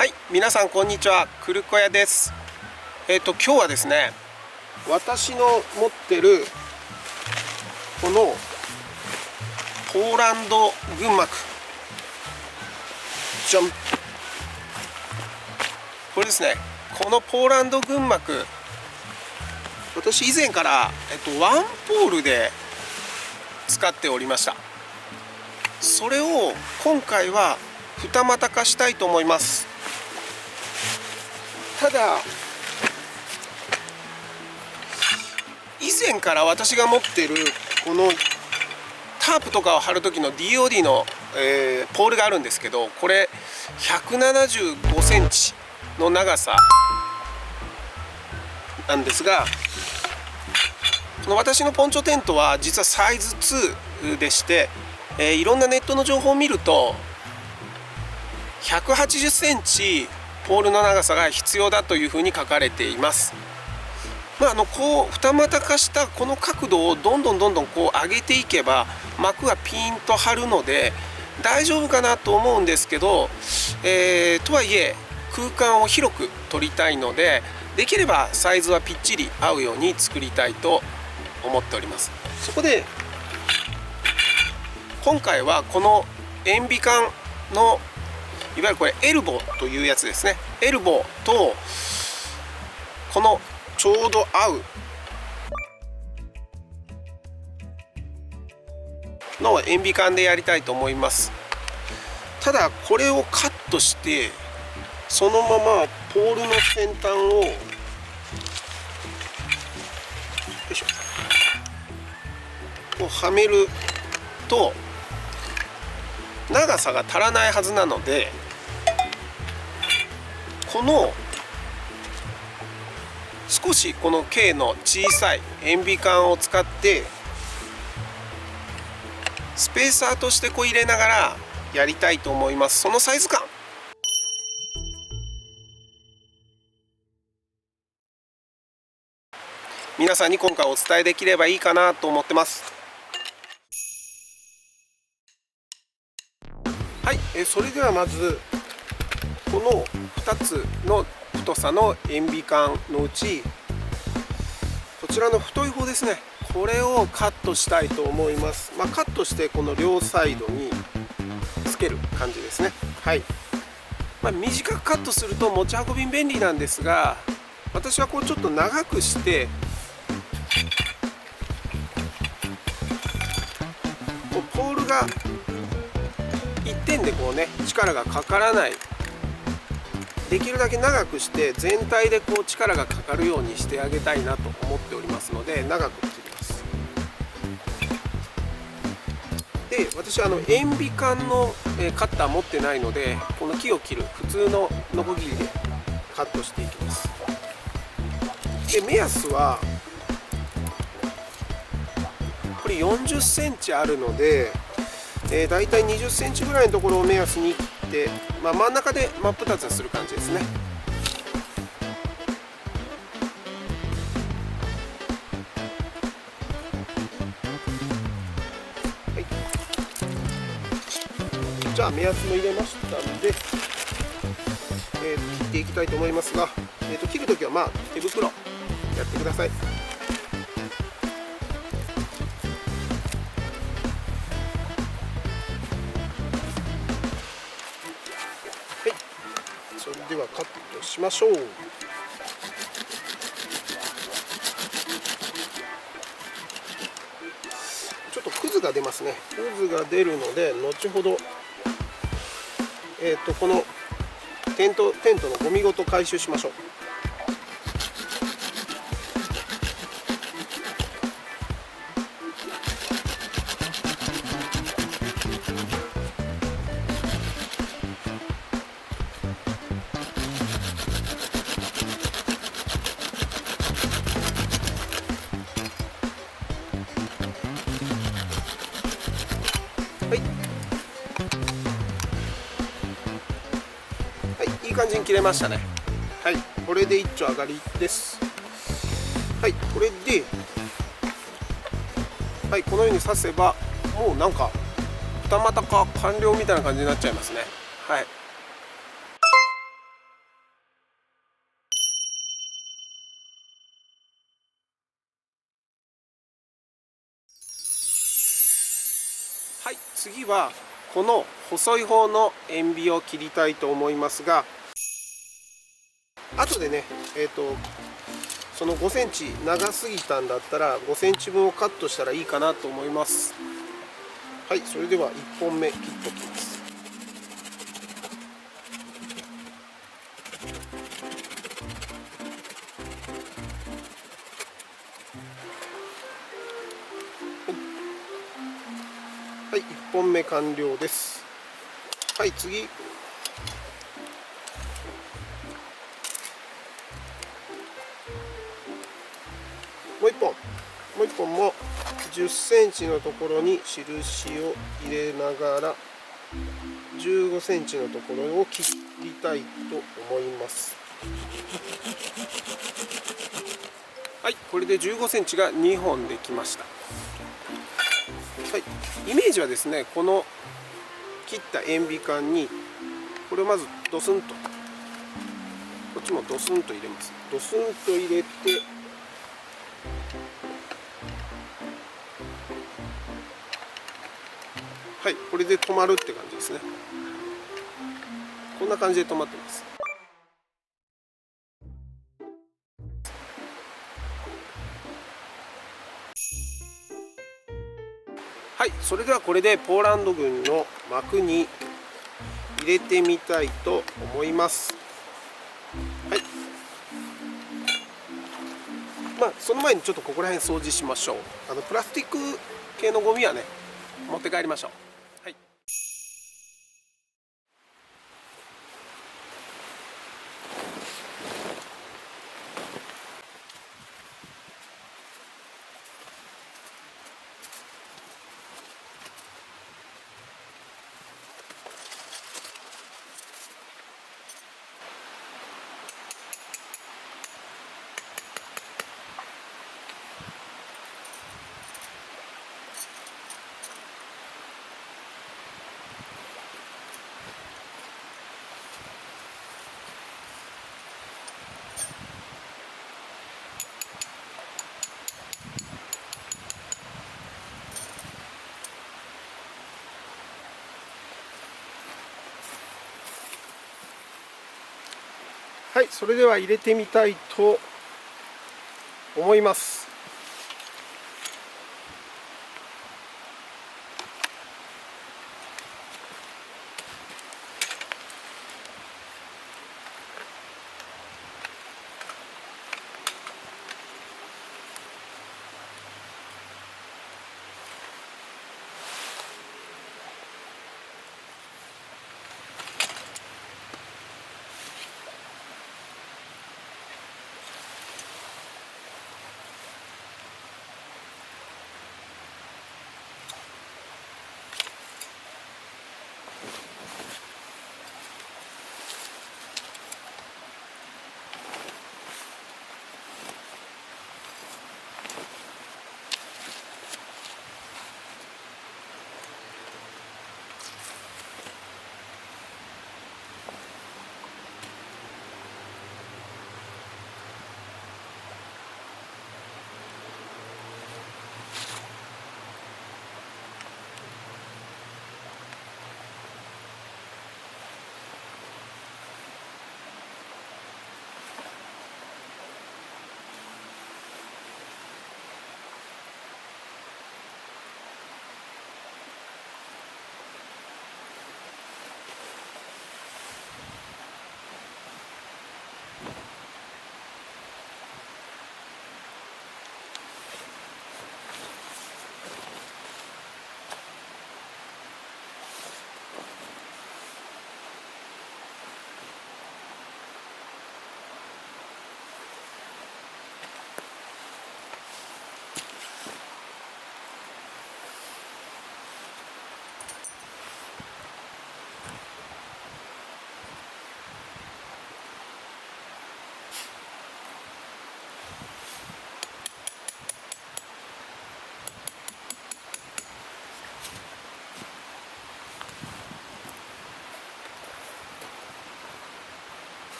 はい、皆さんこんにちは、くるこやです。今日はですね、私の持ってるこのポーランド群膜、じゃん、これですね。このポーランド群膜、私以前から、ワンポールで使っておりました。それを今回は二股化したいと思います。ただ以前から私が持っているこのタープとかを張る時の DOD の、ポールがあるんですけど、これ175センチの長さなんですが、この私のポンチョテントは実はサイズ2でして、いろんなネットの情報を見ると180センチポールの長さが必要だというふうに書かれています。こう二股化したこの角度をどんどんこう上げていけば膜がピンと張るので大丈夫かなと思うんですけど、とはいえ空間を広く取りたいので、できればサイズはぴっちり合うように作りたいと思っております。そこで今回はこの塩ビ管のいわゆるこれエルボーというやつですね。エルボーとこのちょうど合うのを塩ビ管でやりたいと思います。ただこれをカットしてそのままポールの先端をよいしょこうはめると長さが足らないはずなので、この少しこの径の小さい塩ビ管を使ってスペーサーとしてこう入れながらやりたいと思います。そのサイズ感、皆さんに今回お伝えできればいいかなと思ってます。はい、それではまずこの2つの太さの塩ビ管のうちこちらの太い方ですね、これをカットしたいと思います。カットしてこの両サイドにつける感じですね。はい、短くカットすると持ち運び便利なんですが、私はこうちょっと長くしてこうポールが一点でこうね力がかからない、できるだけ長くして全体でこう力がかかるようにしてあげたいなと思っておりますので、長く切ります。で、私塩ビ管のカッター持ってないので、この木を切る普通のノコギリでカットしていきます。で、目安はこれ40センチあるので、だいたい20センチぐらいのところを目安に切って、真ん中で真っ二つにする感じですね。はい、じゃあ目安も入れましたので、切っていきたいと思いますが、切るときは手袋やってください。それではカットしましょう。ちょっとクズが出ますね。クズが出るので後ほど、このテントのゴミごと回収しましょう。いい感じに切れましたね。はい、これで一丁上がりです。はい、これで、はい、このように刺せばもうなんか二股化完了みたいな感じになっちゃいますね。はい。次はこの細い方の塩ビを切りたいと思いますが、後でね、その5センチ長すぎたんだったら5センチ分をカットしたらいいかなと思います。はい、それでは1本目切っておきます。はい、1本目完了です。はい、次。もう1本も10センチのところに印を入れながら15センチのところを切りたいと思います。はい、これで15センチが2本できました。はい、イメージはですね、この切った塩ビ管にこれをまずドスンと、こっちもドスンと入れます。ドスンと入れて、はい、これで止まるって感じですね。こんな感じで止まってます。はい、それではこれでポーランド軍の膜に入れてみたいと思います。はい。その前にちょっとここら辺掃除しましょう。プラスチック系のゴミはね、持って帰りましょう。はい。はい、それでは入れてみたいと思います。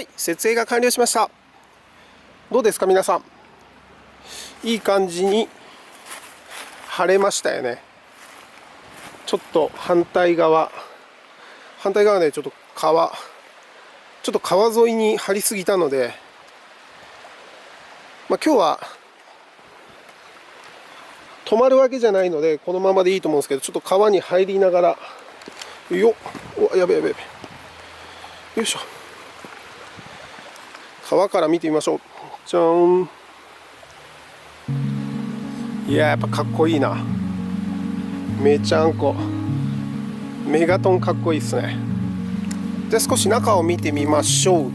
はい設営が完了しました。どうですか皆さん、いい感じに晴れましたよね。ちょっと反対側ね、ちょっと川沿いに張りすぎたので、今日は止まるわけじゃないのでこのままでいいと思うんですけど、ちょっと川に入りながら、よっ、やべ、よいしょ、川から見てみましょう。じゃーん。いや、やっぱかっこいいな。めちゃんこメガトンかっこいいですね。で、少し中を見てみましょう。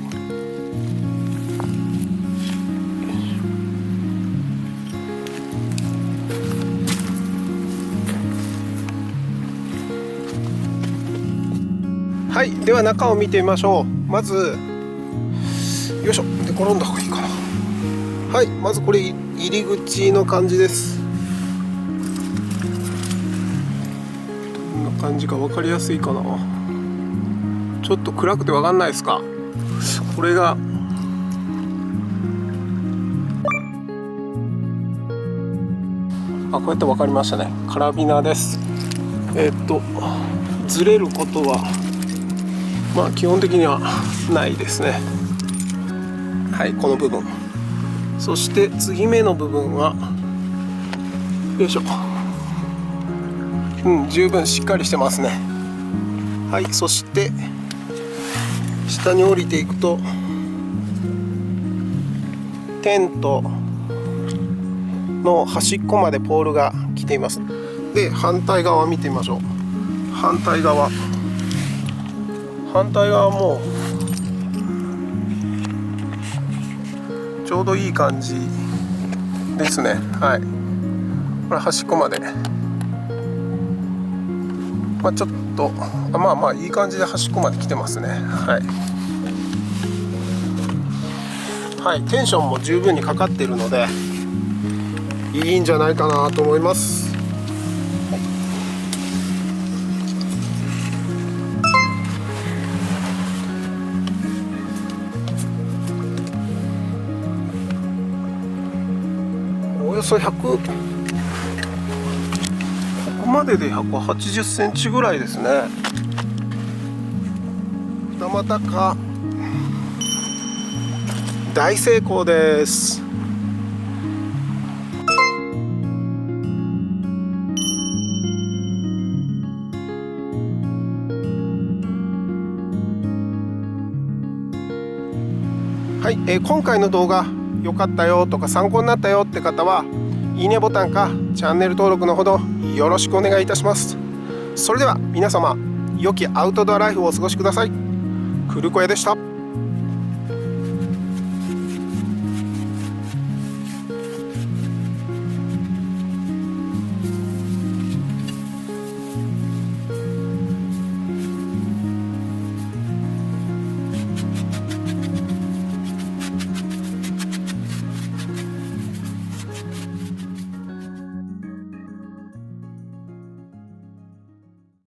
はい、では中を見てみましょう。まず、よいしょ、で転んだ方がいいかな。はい、まずこれ入り口の感じです。どんな感じか分かりやすいかな。ちょっと暗くて分かんないですか。これがこうやって分かりましたね。カラビナです。ずれることは基本的にはないですね。はい、この部分。そして継ぎ目の部分はよいしょ、十分しっかりしてますね。はい、そして下に降りていくとテントの端っこまでポールが来ています。で、反対側見てみましょう。反対側もちょうどいい感じですね。はい、これ端っこまで、ちょっといい感じで端っこまで来てますね。はい、テンションも十分にかかっているのでいいんじゃないかなと思います。およそ100、ここまでで180センチぐらいですね。二股か大成功です。はい、今回の動画良かったよとか参考になったよって方はいいねボタンかチャンネル登録のほどよろしくお願いいたします。それでは皆様、良きアウトドアライフをお過ごしください。クルコヤでした。